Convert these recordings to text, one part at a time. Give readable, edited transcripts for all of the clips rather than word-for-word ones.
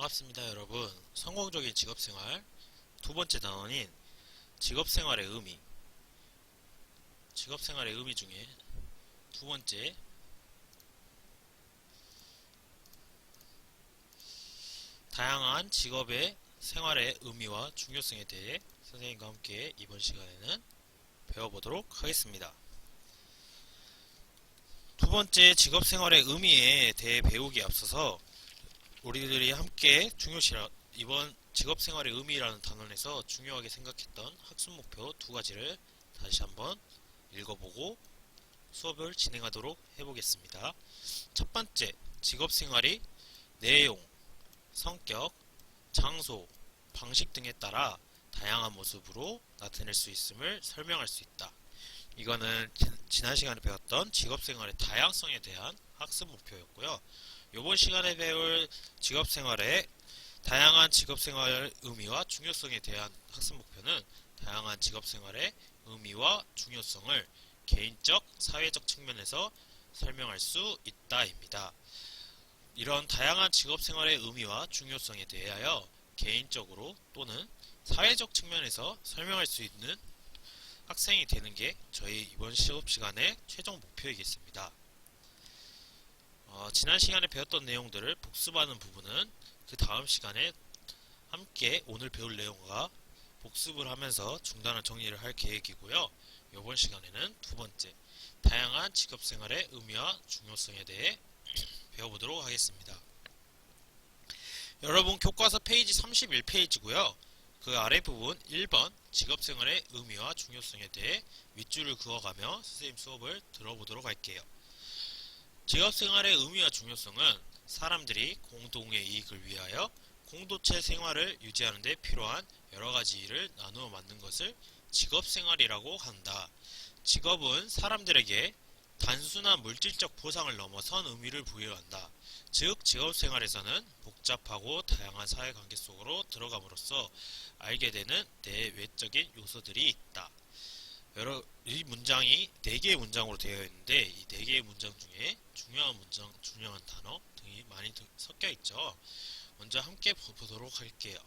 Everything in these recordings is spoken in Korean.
반갑습니다, 여러분. 성공적인 직업생활 두 번째 단원인 직업생활의 의미. 직업생활의 의미 중에 두 번째, 다양한 직업의 생활의 의미와 중요성에 대해 선생님과 함께 이번 시간에는 배워보도록 하겠습니다. 두 번째 직업생활의 의미에 대해 배우기에 앞서서 우리들이 함께 이번 직업생활의 의미라는 단원에서 중요하게 생각했던 학습 목표 두 가지를 다시 한번 읽어보고 수업을 진행하도록 해보겠습니다. 첫 번째, 직업생활이 내용, 성격, 장소, 방식 등에 따라 다양한 모습으로 나타낼 수 있음을 설명할 수 있다. 이거는 지난 시간에 배웠던 직업생활의 다양성에 대한 학습 목표였고요. 이번 시간에 배울 다양한 직업생활 의미와 중요성에 대한 학습 목표는 다양한 직업생활의 의미와 중요성을 개인적, 사회적 측면에서 설명할 수 있다입니다. 이런 다양한 직업생활의 의미와 중요성에 대하여 개인적으로 또는 사회적 측면에서 설명할 수 있는 학생이 되는 게 저희 이번 수업 시간의 최종 목표이겠습니다. 지난 시간에 배웠던 내용들을 복습하는 부분은 그 다음 시간에 함께 오늘 배울 내용과 복습을 하면서 중단을 정리를 할 계획이고요. 이번 시간에는 두 번째, 다양한 직업생활의 의미와 중요성에 대해 배워보도록 하겠습니다. 여러분 교과서 페이지 31페이지고요. 그 아래 부분 1번 직업생활의 의미와 중요성에 대해 윗줄을 그어가며 선생님 수업을 들어보도록 할게요. 직업생활의 의미와 중요성은 사람들이 공동의 이익을 위하여 공동체 생활을 유지하는 데 필요한 여러가지 일을 나누어 만든 것을 직업생활이라고 한다. 직업은 사람들에게 단순한 물질적 보상을 넘어선 의미를 부여한다. 즉 직업생활에서는 복잡하고 다양한 사회관계 속으로 들어감으로써 알게 되는 내외적인 요소들이 있다. 이 문장이 4개의 문장으로 되어 있는데 이 4개의 문장 중에 중요한 단어 등이 많이 섞여 있죠. 먼저 함께 보도록 할게요.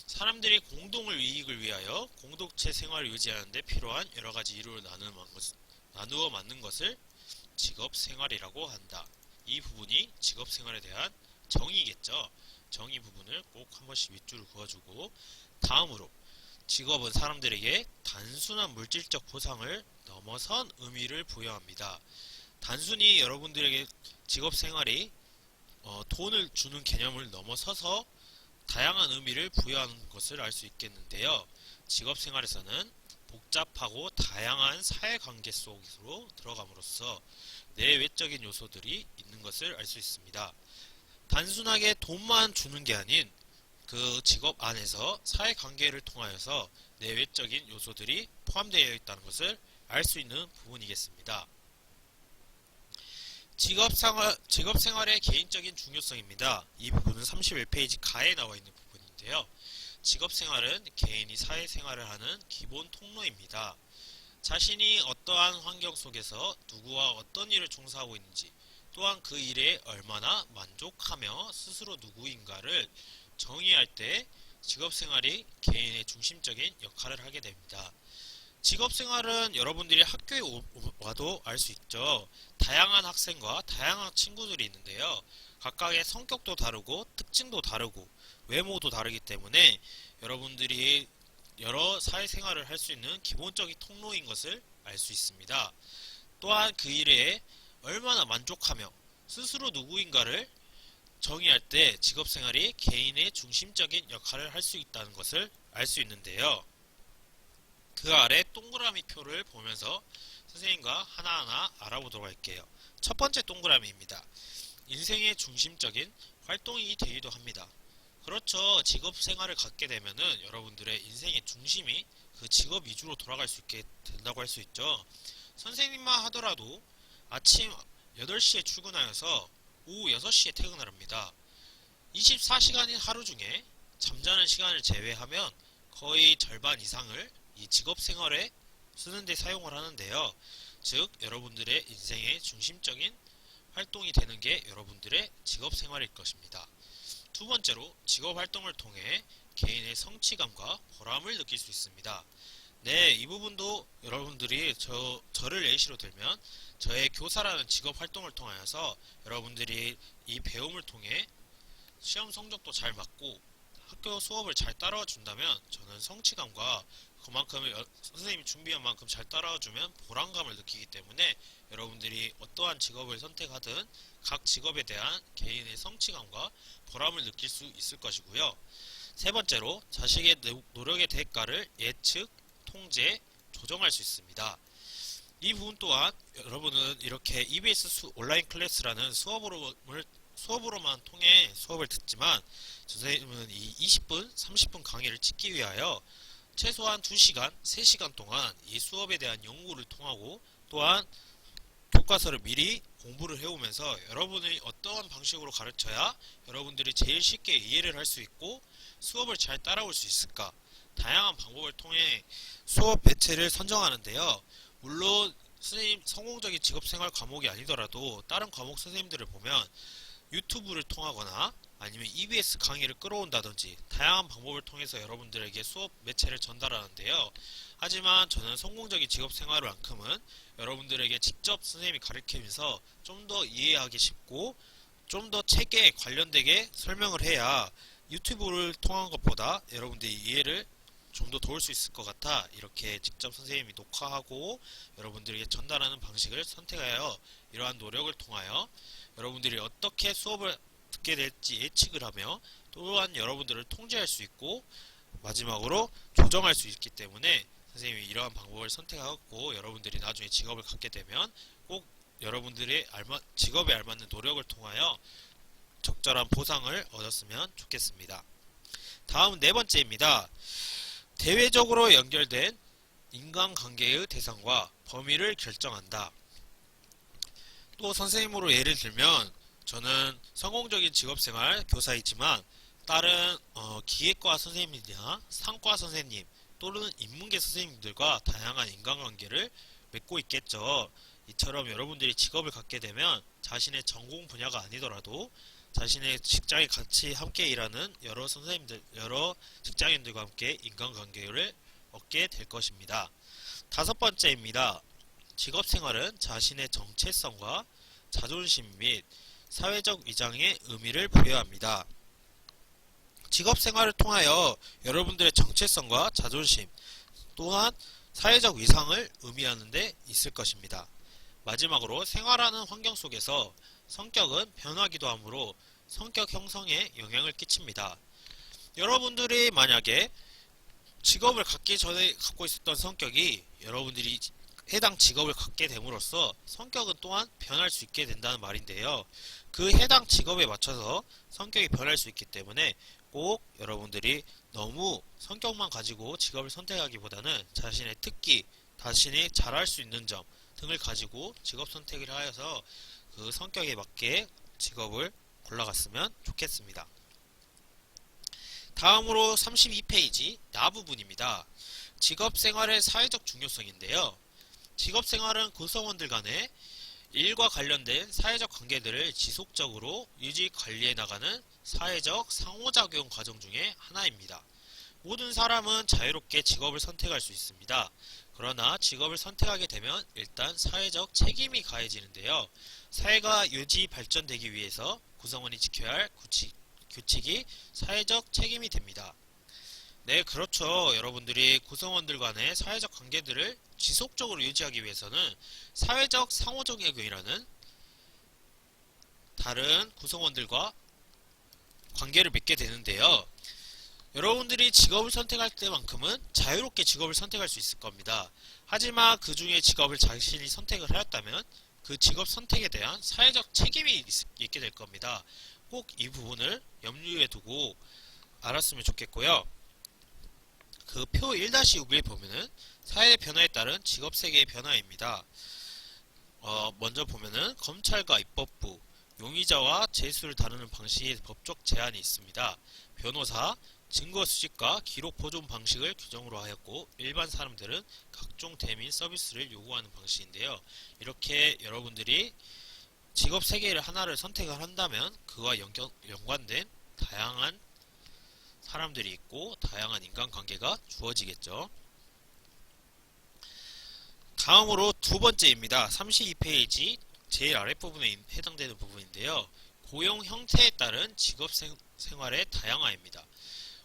사람들이 공동의 이익을 위하여 공동체 생활을 유지하는 데 필요한 여러가지 일을 나누어 만든 것을 직업생활이라고 한다. 이 부분이 직업생활에 대한 정의겠죠. 정의 부분을 꼭 한 번씩 윗줄을 그어주고, 다음으로 직업은 사람들에게 단순한 물질적 보상을 넘어선 의미를 부여합니다. 단순히 여러분들에게 직업생활이 돈을 주는 개념을 넘어서서 다양한 의미를 부여하는 것을 알 수 있겠는데요. 직업생활에서는 복잡하고 다양한 사회관계 속으로 들어감으로써 내외적인 요소들이 있는 것을 알 수 있습니다. 단순하게 돈만 주는 게 아닌 그 직업 안에서 사회관계를 통하여서 내외적인 요소들이 포함되어 있다는 것을 알 수 있는 부분이겠습니다. 직업생활의 개인적인 중요성입니다. 이 부분은 31페이지 가에 나와 있는 부분인데요. 직업생활은 개인이 사회생활을 하는 기본 통로입니다. 자신이 어떠한 환경 속에서 누구와 어떤 일을 종사하고 있는지, 또한 그 일에 얼마나 만족하며 스스로 누구인가를 정의할 때 직업생활이 개인의 중심적인 역할을 하게 됩니다. 직업생활은 여러분들이 학교에 와도 알 수 있죠. 다양한 학생과 다양한 친구들이 있는데요. 각각의 성격도 다르고 특징도 다르고 외모도 다르기 때문에 여러분들이 여러 사회생활을 할 수 있는 기본적인 통로인 것을 알 수 있습니다. 또한 그 일에 얼마나 만족하며 스스로 누구인가를 정의할 때 직업생활이 개인의 중심적인 역할을 할 수 있다는 것을 알 수 있는데요. 그 아래 동그라미 표를 보면서 선생님과 하나하나 알아보도록 할게요. 첫 번째 동그라미입니다. 인생의 중심적인 활동이 되기도 합니다. 그렇죠. 직업 생활을 갖게 되면은 여러분들의 인생의 중심이 그 직업 위주로 돌아갈 수 있게 된다고 할 수 있죠. 선생님만 하더라도 아침 8시에 출근하여서 오후 6시에 퇴근을 합니다. 24시간인 하루 중에 잠자는 시간을 제외하면 거의 절반 이상을 이 직업 생활에 쓰는 데 사용을 하는데요. 즉 여러분들의 인생의 중심적인 활동이 되는 게 여러분들의 직업 생활일 것입니다. 두 번째로 직업 활동을 통해 개인의 성취감과 보람을 느낄 수 있습니다. 네, 이 부분도 여러분들이 저를 예시로 들면 저의 교사라는 직업 활동을 통하여서 여러분들이 이 배움을 통해 시험 성적도 잘 맞고 학교 수업을 잘 따라와 준다면 저는 성취감과 그만큼 선생님이 준비한 만큼 잘 따라와 주면 보람감을 느끼기 때문에 여러분들이 어떠한 직업을 선택하든 각 직업에 대한 개인의 성취감과 보람을 느낄 수 있을 것이고요. 세 번째로 자식의 노력의 대가를 예측, 통제, 조정할 수 있습니다. 이 부분 또한 여러분은 이렇게 EBS 온라인 클래스라는 수업으로만 통해 수업을 듣지만 선생님은 이 20분, 30분 강의를 찍기 위하여 최소한 2시간, 3시간 동안 이 수업에 대한 연구를 통하고 또한 교과서를 미리 공부를 해오면서 여러분이 어떠한 방식으로 가르쳐야 여러분들이 제일 쉽게 이해를 할 수 있고 수업을 잘 따라올 수 있을까? 다양한 방법을 통해 수업 매체를 선정하는데요. 물론 선생님 성공적인 직업생활 과목이 아니더라도 다른 과목 선생님들을 보면 유튜브를 통하거나 아니면 EBS 강의를 끌어온다든지 다양한 방법을 통해서 여러분들에게 수업 매체를 전달하는데요. 하지만 저는 성공적인 직업생활만큼은 여러분들에게 직접 선생님이 가르치면서 좀 더 이해하기 쉽고 좀 더 책에 관련되게 설명을 해야 유튜브를 통한 것보다 여러분들이 이해를 좀 더 도울 수 있을 것 같아 이렇게 직접 선생님이 녹화하고 여러분들에게 전달하는 방식을 선택하여 이러한 노력을 통하여 여러분들이 어떻게 수업을 듣게 될지 예측을 하며 또한 여러분들을 통제할 수 있고 마지막으로 조정할 수 있기 때문에 선생님이 이러한 방법을 선택하고 여러분들이 나중에 직업을 갖게 되면 꼭 여러분들의 직업에 알맞는 노력을 통하여 적절한 보상을 얻었으면 좋겠습니다. 다음 네 번째입니다. 대외적으로 연결된 인간관계의 대상과 범위를 결정한다. 또 선생님으로 예를 들면 저는 성공적인 직업생활 교사이지만 다른 기계과 선생님이나 상과 선생님 또는 인문계 선생님들과 다양한 인간관계를 맺고 있겠죠. 이처럼 여러분들이 직업을 갖게 되면 자신의 전공 분야가 아니더라도 자신의 직장에 같이 함께 일하는 여러 직장인들과 함께 인간관계를 얻게 될 것입니다. 다섯 번째입니다. 직업생활은 자신의 정체성과 자존심 및 사회적 위장에 의미를 부여합니다. 직업생활을 통하여 여러분들의 정체성과 자존심 또한 사회적 위상을 의미하는 데 있을 것입니다. 마지막으로 생활하는 환경 속에서 성격은 변하기도 하므로 성격 형성에 영향을 끼칩니다. 여러분들이 만약에 직업을 갖기 전에 갖고 있었던 성격이 여러분들이 해당 직업을 갖게 됨으로써 성격은 또한 변할 수 있게 된다는 말인데요. 그 해당 직업에 맞춰서 성격이 변할 수 있기 때문에 꼭 여러분들이 너무 성격만 가지고 직업을 선택하기보다는 자신의 특기, 자신이 잘할 수 있는 점 등을 가지고 직업 선택을 하여서 그 성격에 맞게 직업을 골라갔으면 좋겠습니다. 다음으로 32페이지 나 부분입니다. 직업생활의 사회적 중요성인데요. 직업생활은 구성원들 간의 일과 관련된 사회적 관계들을 지속적으로 유지 관리해 나가는 사회적 상호작용 과정 중에 하나입니다. 모든 사람은 자유롭게 직업을 선택할 수 있습니다. 그러나 직업을 선택하게 되면 일단 사회적 책임이 가해지는데요. 사회가 유지 발전되기 위해서 구성원이 지켜야 할 규칙이 사회적 책임이 됩니다. 네, 그렇죠. 여러분들이 구성원들 간의 사회적 관계들을 지속적으로 유지하기 위해서는 사회적 상호작용이라는 다른 구성원들과 관계를 맺게 되는데요. 여러분들이 직업을 선택할 때만큼은 자유롭게 직업을 선택할 수 있을 겁니다. 하지만 그 중에 직업을 자신이 선택을 하였다면 그 직업 선택에 대한 사회적 책임이 있게 될 겁니다. 꼭 이 부분을 염두에 두고 알았으면 좋겠고요. 그 표 1-6에 보면은 사회 변화에 따른 직업 세계의 변화입니다. 먼저 보면은 검찰과 입법부, 용의자와 재수를 다루는 방식의 법적 제한이 있습니다. 변호사, 증거 수집과 기록 보존 방식을 규정으로 하였고 일반 사람들은 각종 대민 서비스를 요구하는 방식인데요. 이렇게 여러분들이 직업 세계를 하나를 선택을 한다면 그와 연관된 다양한 사람들이 있고 다양한 인간관계가 주어지겠죠. 다음으로 두 번째입니다. 32페이지 제일 아랫부분에 해당되는 부분인데요. 고용 형태에 따른 직업 생활의 다양화입니다.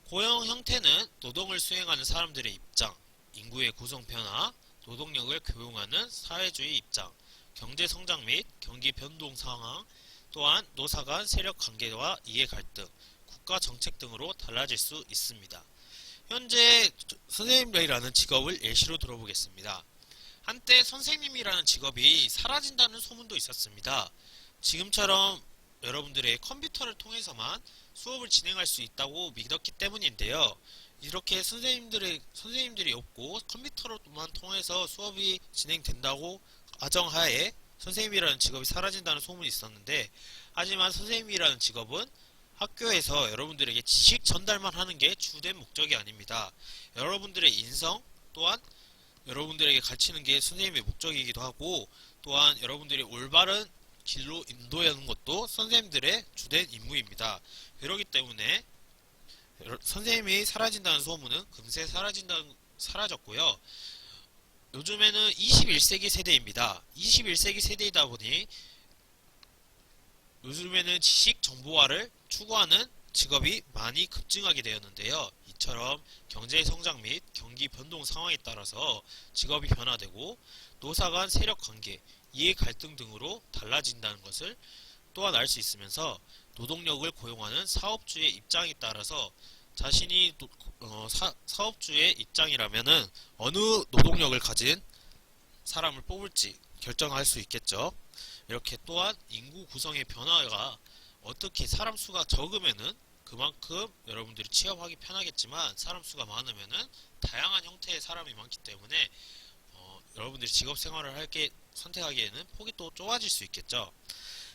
고용 형태는 노동을 수행하는 사람들의 입장, 인구의 구성 변화, 노동력을 교용하는 사회주의 입장, 경제 성장 및 경기 변동 상황, 또한 노사 간 세력 관계와 이해 갈등, 국가 정책 등으로 달라질 수 있습니다. 현재 선생님이라는 직업을 예시로 들어보겠습니다. 한때 선생님이라는 직업이 사라진다는 소문도 있었습니다. 지금처럼 여러분들의 컴퓨터를 통해서만 수업을 진행할 수 있다고 믿었기 때문인데요. 이렇게 선생님들이 없고 컴퓨터로만 통해서 수업이 진행된다고 가정하에 선생님이라는 직업이 사라진다는 소문이 있었는데, 하지만 선생님이라는 직업은 학교에서 여러분들에게 지식 전달만 하는 게 주된 목적이 아닙니다. 여러분들의 인성 또한 여러분들에게 가르치는 게 선생님의 목적이기도 하고, 또한 여러분들이 올바른 길로 인도하는 것도 선생님들의 주된 임무입니다. 그렇기 때문에 선생님이 사라진다는 소문은 금세 사라졌고요. 요즘에는 21세기 세대입니다. 21세기 세대이다 보니 요즘에는 지식 정보화를 추구하는 직업이 많이 급증하게 되었는데요. 이처럼 경제 성장 및 경기 변동 상황에 따라서 직업이 변화되고 노사 간 세력 관계, 이해 갈등 등으로 달라진다는 것을 또한 알 수 있으면서, 노동력을 고용하는 사업주의 입장에 따라서 자신이 사업주의 입장이라면은 어느 노동력을 가진 사람을 뽑을지 결정할 수 있겠죠. 이렇게 또한 인구 구성의 변화가 어떻게 사람 수가 적으면은 그만큼 여러분들이 취업하기 편하겠지만, 사람 수가 많으면은 다양한 형태의 사람이 많기 때문에 여러분들이 직업 생활을 선택하기에는 폭이 또 좁아질 수 있겠죠.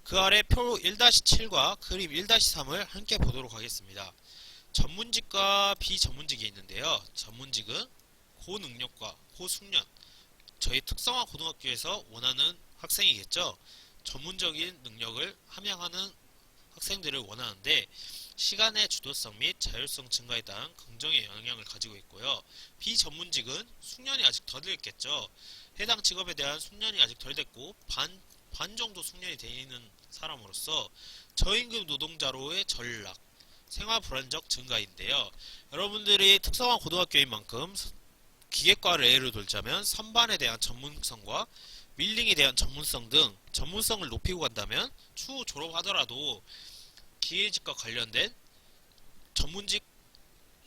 그 아래 표 1-7과 그림 1-3을 함께 보도록 하겠습니다. 전문직과 비전문직이 있는데요. 전문직은 고능력과 고숙련, 저희 특성화 고등학교에서 원하는 학생이겠죠. 전문적인 능력을 함양하는 학생들을 원하는데, 시간의 주도성 및 자율성 증가에 따른 긍정의 영향을 가지고 있고요. 비전문직은 숙련이 아직 덜 됐겠죠. 해당 직업에 대한 숙련이 아직 덜 됐고 반 정도 숙련이 되어 있는 사람으로서 저임금 노동자로의 전락, 생활 불안정 증가인데요. 여러분들이 특성화 고등학교인 만큼 기계과를 예로 들자면 선반에 대한 전문성과 밀링에 대한 전문성 등 전문성을 높이고 간다면 추후 졸업하더라도 기계직과 관련된 전문직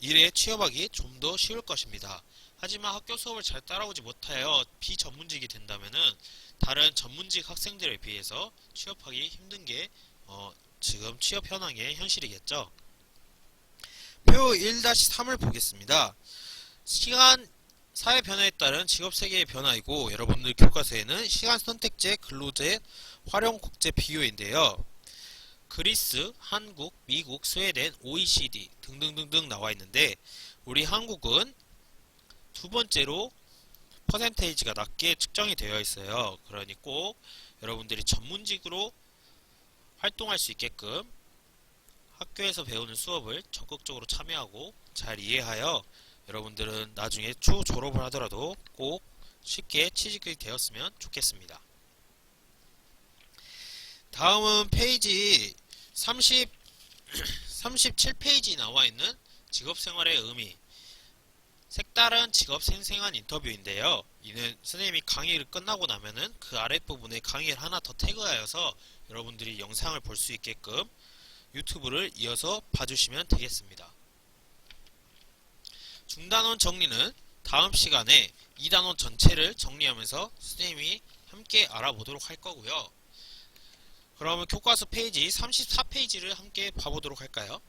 일에 취업하기 좀 더 쉬울 것입니다. 하지만 학교 수업을 잘 따라오지 못하여 비전문직이 된다면은 다른 전문직 학생들에 비해서 취업하기 힘든 게 지금 취업 현황의 현실이겠죠. 표 1-3을 보겠습니다. 시간, 사회 변화에 따른 직업 세계의 변화이고, 여러분들 교과서에는 시간 선택제, 근로제, 활용국제 비교인데요. 그리스, 한국, 미국, 스웨덴, OECD 등등등등 나와 있는데, 우리 한국은 두 번째로 퍼센테이지가 낮게 측정이 되어 있어요. 그러니 꼭 여러분들이 전문직으로 활동할 수 있게끔 학교에서 배우는 수업을 적극적으로 참여하고 잘 이해하여 여러분들은 나중에 추후 졸업을 하더라도 꼭 쉽게 취직이 되었으면 좋겠습니다. 다음은 페이지 37페이지 나와 있는 직업생활의 의미, 색다른 직업 생생한 인터뷰인데요. 이는 선생님이 강의를 끝나고 나면은 그 아랫부분에 강의를 하나 더 태그하여서 여러분들이 영상을 볼 수 있게끔 유튜브를 이어서 봐주시면 되겠습니다. 중단원 정리는 다음 시간에 2단원 전체를 정리하면서 선생님이 함께 알아보도록 할 거고요. 그러면 교과서 페이지 34페이지를 함께 봐보도록 할까요?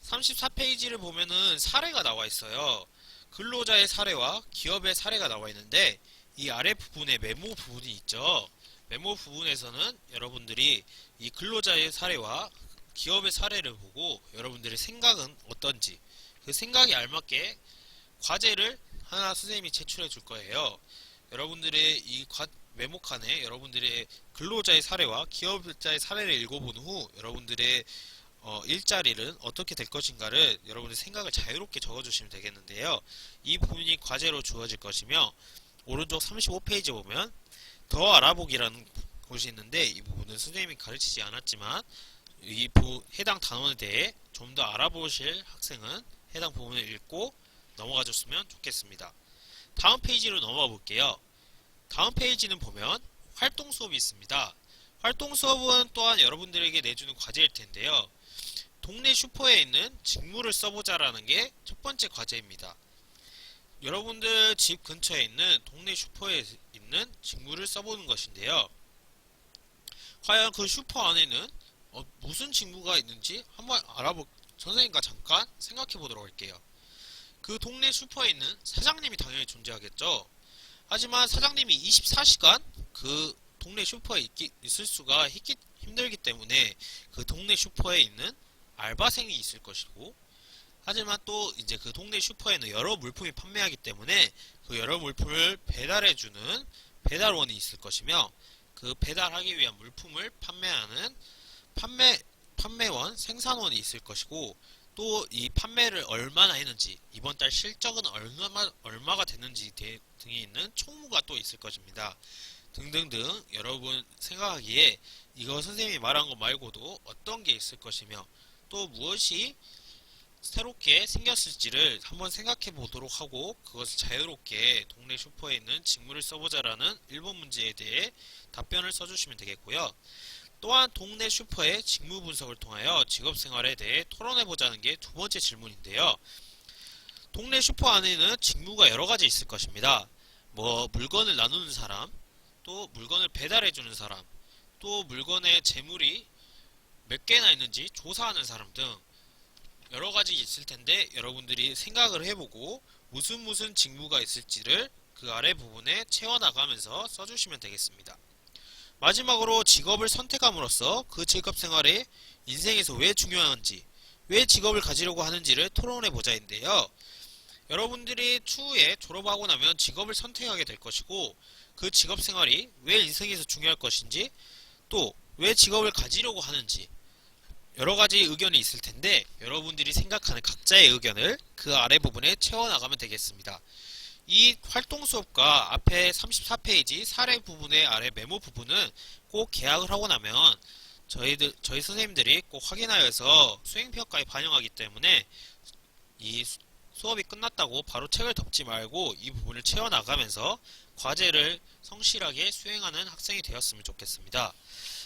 34페이지를 보면은 사례가 나와 있어요. 근로자의 사례와 기업의 사례가 나와 있는데, 이 아래 부분에 메모 부분이 있죠. 메모 부분에서는 여러분들이 이 근로자의 사례와 기업의 사례를 보고 여러분들의 생각은 어떤지, 그 생각에 알맞게 과제를 하나 선생님이 제출해 줄 거예요. 여러분들의 이 메모칸에 여러분들의 근로자의 사례와 기업자의 사례를 읽어본 후 여러분들의 일자리는 어떻게 될 것인가를 여러분들 생각을 자유롭게 적어주시면 되겠는데요. 이 부분이 과제로 주어질 것이며, 오른쪽 35페이지 보면 더 알아보기라는 곳이 있는데, 이 부분은 선생님이 가르치지 않았지만 해당 단원에 대해 좀 더 알아보실 학생은 해당 부분을 읽고 넘어가 줬으면 좋겠습니다. 다음 페이지로 넘어가 볼게요. 다음 페이지는 보면 활동 수업이 있습니다. 활동 수업은 또한 여러분들에게 내주는 과제일 텐데요. 동네 슈퍼에 있는 직무를 써보자라는 게 첫 번째 과제입니다. 여러분들 집 근처에 있는 동네 슈퍼에 있는 직무를 써보는 것인데요. 과연 그 슈퍼 안에는 무슨 직무가 있는지 한번 선생님과 잠깐 생각해 보도록 할게요. 그 동네 슈퍼에 있는 사장님이 당연히 존재하겠죠. 하지만 사장님이 24시간 그 동네 슈퍼에 있을 수가 힘들기 때문에 그 동네 슈퍼에 있는 알바생이 있을 것이고, 하지만 또 이제 그 동네 슈퍼에는 여러 물품이 판매하기 때문에 그 여러 물품을 배달해주는 배달원이 있을 것이며, 그 배달하기 위한 물품을 판매하는 판매원, 생산원이 있을 것이고, 또 이 판매를 얼마나 했는지, 이번 달 실적은 얼마가 됐는지 등이 있는 총무가 또 있을 것입니다. 등등등 여러분 생각하기에 이거 선생님이 말한 것 말고도 어떤 게 있을 것이며, 또 무엇이 새롭게 생겼을지를 한번 생각해 보도록 하고, 그것을 자유롭게 동네 슈퍼에 있는 직무를 써보자라는 1번 문제에 대해 답변을 써주시면 되겠고요. 또한 동네 슈퍼의 직무 분석을 통하여 직업생활에 대해 토론해보자는 게 두 번째 질문인데요. 동네 슈퍼 안에는 직무가 여러 가지 있을 것입니다. 물건을 나누는 사람, 또 물건을 배달해주는 사람, 또 물건의 재물이 몇 개나 있는지 조사하는 사람 등 여러 가지 있을 텐데, 여러분들이 생각을 해보고 무슨 직무가 있을지를 그 아래 부분에 채워나가면서 써주시면 되겠습니다. 마지막으로 직업을 선택함으로써 그 직업 생활에 인생에서 왜 중요한지, 왜 직업을 가지려고 하는지를 토론해보자인데요. 여러분들이 추후에 졸업하고 나면 직업을 선택하게 될 것이고, 그 직업 생활이 왜 인생에서 중요할 것인지, 또 왜 직업을 가지려고 하는지 여러가지 의견이 있을 텐데, 여러분들이 생각하는 각자의 의견을 그 아래 부분에 채워나가면 되겠습니다. 이 활동 수업과 앞에 34페이지 사례 부분의 아래 메모 부분은 꼭 계약을 하고 나면 저희 선생님들이 꼭 확인하여서 수행평가에 반영하기 때문에 이 수업이 끝났다고 바로 책을 덮지 말고 이 부분을 채워나가면서 과제를 성실하게 수행하는 학생이 되었으면 좋겠습니다.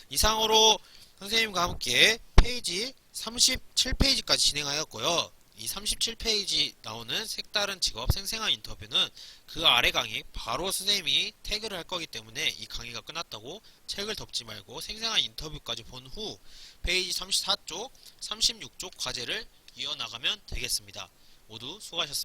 이상으로 선생님과 함께 페이지 37페이지까지 진행하였고요. 이 37페이지 나오는 색다른 직업 생생한 인터뷰는 그 아래 강의 바로 선생님이 태그를 할 거기 때문에 이 강의가 끝났다고 책을 덮지 말고 생생한 인터뷰까지 본 후 페이지 34쪽, 36쪽 과제를 이어나가면 되겠습니다. 모두 수고하셨습니다.